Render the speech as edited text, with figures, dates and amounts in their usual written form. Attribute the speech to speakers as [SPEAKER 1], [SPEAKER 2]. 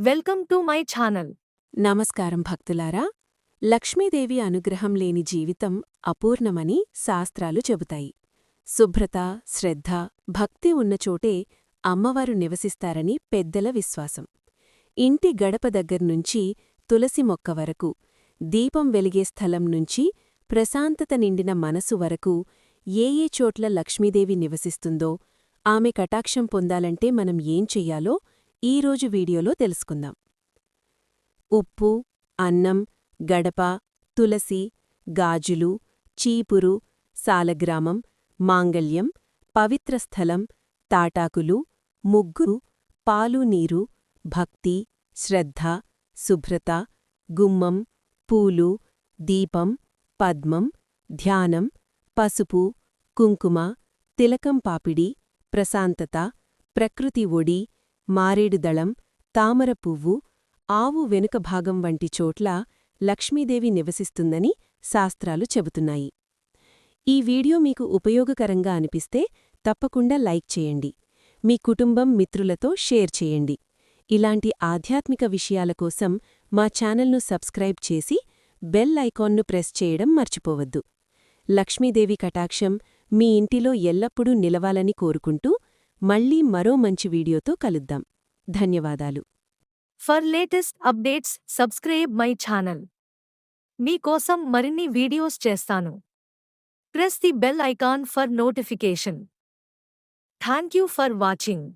[SPEAKER 1] Welcome to my channel.
[SPEAKER 2] నమస్కారం భక్తులారా. లక్ష్మీదేవి అనుగ్రహం లేని జీవితం అపూర్ణమని శాస్త్రాలు చెబుతాయి. శుభ్రత, శ్రద్ధ, భక్తి ఉన్నచోటే అమ్మవారు నివసిస్తారని పెద్దల విశ్వాసం. ఇంటి గడప దగ్గర్నుంచి తులసి మొక్క వరకు, దీపం వెలిగే స్థలం నుంచి ప్రశాంతత నిండిన మనసు వరకు ఏ చోట్ల లక్ష్మీదేవి నివసిస్తుందో, ఆమె కటాక్షం పొందాలంటే మనం ఏం చెయ్యాలో ఈరోజు వీడియోలో తెలుసుకుందాం. ఉప్పు, అన్నం, గడప, తులసి, గాజులు, చీపురు, సాలగ్రామం, మాంగళ్యం, పవిత్రస్థలం, తాటాకులు, ముగ్గు, పాలు నీరు, భక్తి, శ్రద్ధ, శుభ్రత, గుమ్మం, పూలు, దీపం, పద్మం, ధ్యానం, పసుపు, కుంకుమ, తిలకం పాపిడి, ప్రశాంతత, ప్రకృతి ఒడి, మారేడుదళం, తామర పువ్వు, ఆవు వెనుక భాగం వంటి చోట్ల లక్ష్మీదేవి నివసిస్తుందని శాస్త్రాలు చెబుతున్నాయి. ఈ వీడియో మీకు ఉపయోగకరంగా అనిపిస్తే తప్పకుండా లైక్ చేయండి. మీ కుటుంబం, మిత్రులతో షేర్ చేయండి. ఇలాంటి ఆధ్యాత్మిక విషయాల కోసం మా ఛానల్ను సబ్స్క్రైబ్ చేసి బెల్ ఐకాన్ను ప్రెస్ చేయడం మర్చిపోవద్దు. లక్ష్మీదేవి కటాక్షం మీ ఇంటిలో ఎల్లప్పుడూ నిలవాలని కోరుకుంటూ మళ్ళీ మరో మంచి వీడియోతో కలుద్దాం. ధన్యవాదాలు.
[SPEAKER 1] For latest updates subscribe my channel. మీకోసం మరిన్ని వీడియోస్ చేస్తాను. Press the bell icon for notification. Thank you for watching.